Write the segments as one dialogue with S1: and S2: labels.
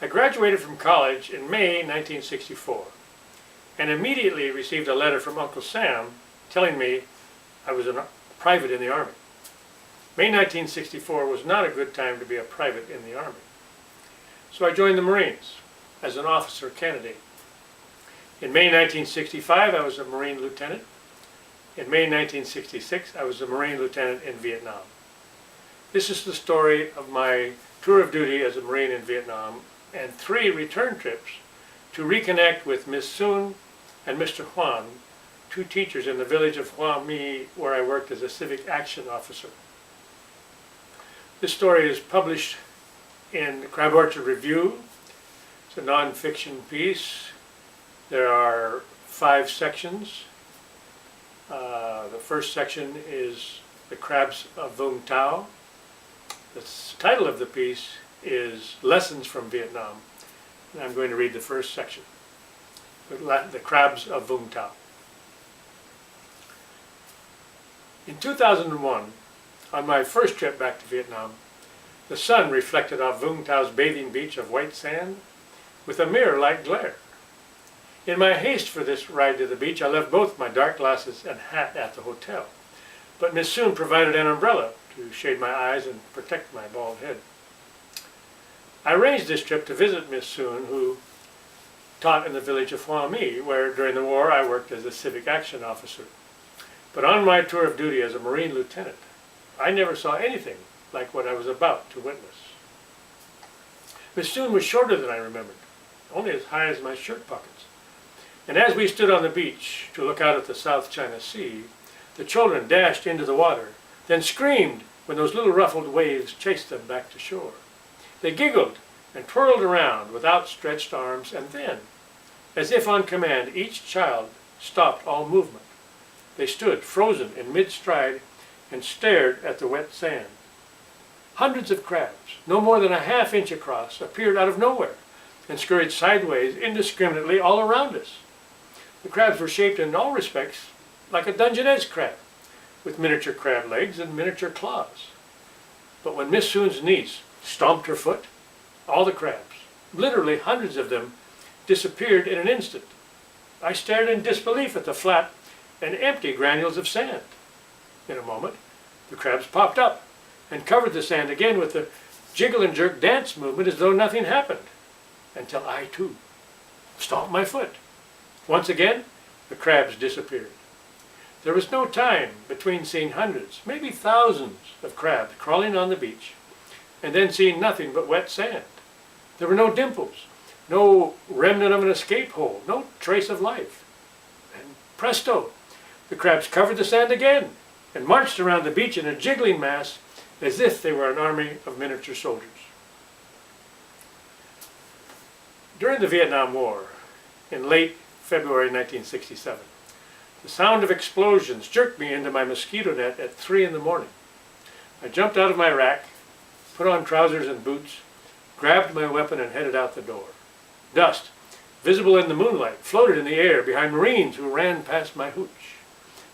S1: I graduated from college in May 1964 and immediately received a letter from Uncle Sam telling me I was a private in the Army. May 1964 was not a good time to be a private in the Army. So I joined the Marines as an officer candidate. In May 1965, I was a Marine lieutenant. In May 1966, I was a Marine lieutenant in Vietnam. This is the story of my tour of duty as a Marine in Vietnam and 3 return trips to reconnect with Miss Soon and Mr. Huan, 2 teachers in the village of Hoa Mi where I worked as a civic action officer. This story is published in the Crab Orchard Review. It's a non-fiction piece. There are 5 sections. The first section is the Crabs of Vũng Tàu. The title of the piece is Lessons from Vietnam. And I'm going to read the first section, the Crabs of Vũng Tàu. In 2001, on my first trip back to Vietnam, the sun reflected off Vũng Tau's bathing beach of white sand with a mirror-like glare. In my haste for this ride to the beach, I left both my dark glasses and hat at the hotel, but Miss Soon provided an umbrella to shade my eyes and protect my bald head. I arranged this trip to visit Miss Soon, who taught in the village of Hoa Mi, where during the war I worked as a civic action officer. But on my tour of duty as a Marine lieutenant, I never saw anything like what I was about to witness. Miss Soon was shorter than I remembered, only as high as my shirt pockets. And as we stood on the beach to look out at the South China Sea, the children dashed into the water, then screamed when those little ruffled waves chased them back to shore. They giggled and twirled around with outstretched arms, and then, as if on command, each child stopped all movement. They stood frozen in mid-stride and stared at the wet sand. Hundreds of crabs, no more than a half-inch across, appeared out of nowhere and scurried sideways indiscriminately all around us. The crabs were shaped in all respects like a Dungeness crab, with miniature crab legs and miniature claws. But when Miss Soon's niece stomped her foot, all the crabs, literally hundreds of them, disappeared in an instant. I stared in disbelief at the flat and empty granules of sand. In a moment, the crabs popped up and covered the sand again with the jiggle and jerk dance movement as though nothing happened, until I too stomped my foot. Once again, the crabs disappeared. There was no time between seeing hundreds, maybe thousands of crabs crawling on the beach, and then seeing nothing but wet sand. There were no dimples, no remnant of an escape hole, no trace of life. And presto, the crabs covered the sand again and marched around the beach in a jiggling mass as if they were an army of miniature soldiers. During the Vietnam War, in late February 1967, the sound of explosions jerked me into my mosquito net at 3 in the morning. I jumped out of my rack, put on trousers and boots, grabbed my weapon and headed out the door. Dust, visible in the moonlight, floated in the air behind Marines who ran past my hooch.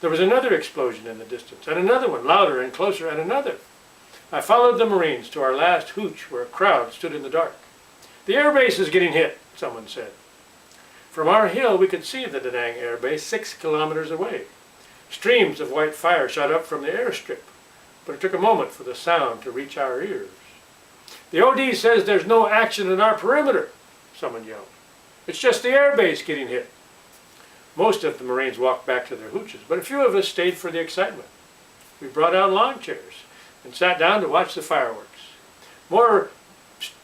S1: There was another explosion in the distance, and another one, louder and closer, and another. I followed the Marines to our last hooch where a crowd stood in the dark. "The air base is getting hit," someone said. From our hill we could see the Da Nang air base 6 kilometers away. Streams of white fire shot up from the airstrip, but it took a moment for the sound to reach our ears. "The OD says there's no action in our perimeter," someone yelled. "It's just the air base getting hit." Most of the Marines walked back to their hooches, but a few of us stayed for the excitement. We brought out lawn chairs and sat down to watch the fireworks. More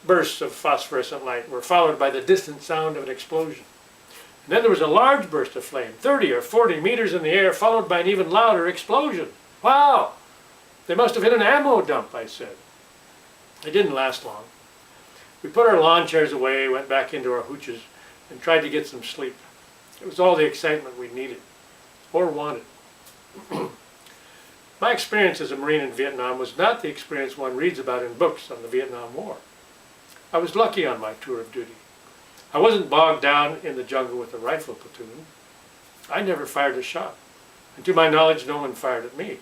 S1: bursts of phosphorescent light were followed by the distant sound of an explosion. And then there was a large burst of flame, 30 or 40 meters in the air, followed by an even louder explosion. "Wow! They must have hit an ammo dump," I said. It didn't last long. We put our lawn chairs away, went back into our hooches, and tried to get some sleep. It was all the excitement we needed, or wanted. My experience as a Marine in Vietnam was not the experience one reads about in books on the Vietnam War. I was lucky on my tour of duty. I wasn't bogged down in the jungle with a rifle platoon. I never fired a shot, and to my knowledge no one fired at me.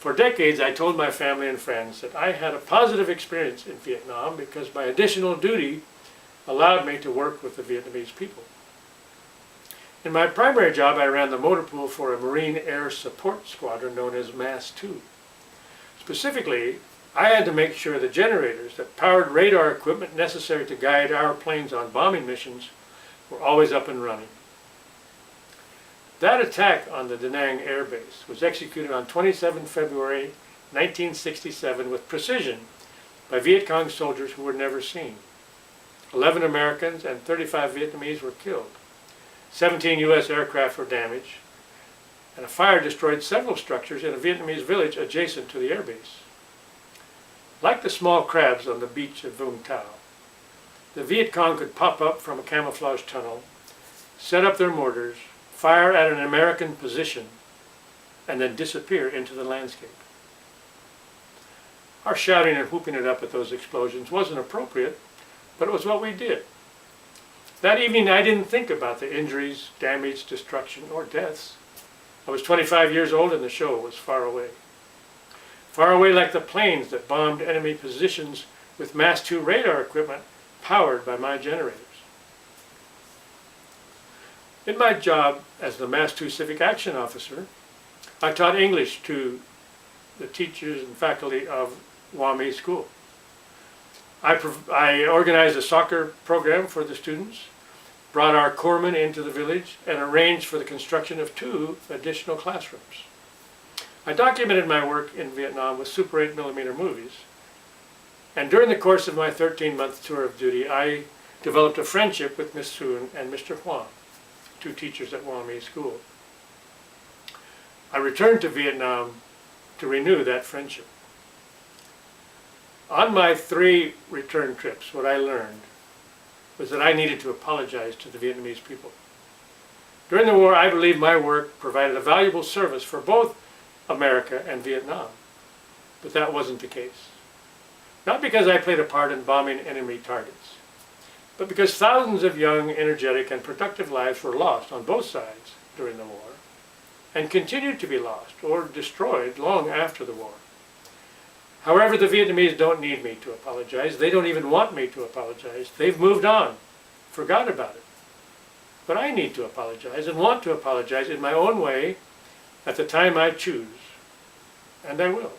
S1: For decades, I told my family and friends that I had a positive experience in Vietnam because my additional duty allowed me to work with the Vietnamese people. In my primary job, I ran the motor pool for a Marine Air Support Squadron known as MASS 2. Specifically, I had to make sure the generators that powered radar equipment necessary to guide our planes on bombing missions were always up and running. That attack on the Da Nang Air Base was executed on 27 February 1967 with precision by Viet Cong soldiers who were never seen. 11 Americans and 35 Vietnamese were killed. 17 U.S. aircraft were damaged, and a fire destroyed several structures in a Vietnamese village adjacent to the airbase. Like the small crabs on the beach of Vũng Tàu, the Viet Cong could pop up from a camouflage tunnel, set up their mortars, fire at an American position, and then disappear into the landscape. Our shouting and whooping it up at those explosions wasn't appropriate, but it was what we did. That evening I didn't think about the injuries, damage, destruction, or deaths. I was 25 years old and the show was far away. Far away like the planes that bombed enemy positions with MASS 2 radar equipment powered by my generators. In my job as the MASS 2 Civic Action Officer, I taught English to the teachers and faculty of Hoa My School. I organized a soccer program for the students, brought our corpsmen into the village, and arranged for the construction of 2 additional classrooms. I documented my work in Vietnam with Super 8mm movies, and during the course of my 13-month tour of duty, I developed a friendship with Miss Soon and Mr. Huang, 2 teachers at Hoa My School. I returned to Vietnam to renew that friendship. On my 3 return trips, what I learned was that I needed to apologize to the Vietnamese people. During the war, I believe my work provided a valuable service for both America and Vietnam, but that wasn't the case. Not because I played a part in bombing enemy targets, but because thousands of young, energetic, and productive lives were lost on both sides during the war, and continued to be lost or destroyed long after the war. However, the Vietnamese don't need me to apologize. They don't even want me to apologize. They've moved on, forgot about it. But I need to apologize and want to apologize in my own way at the time I choose, and I will.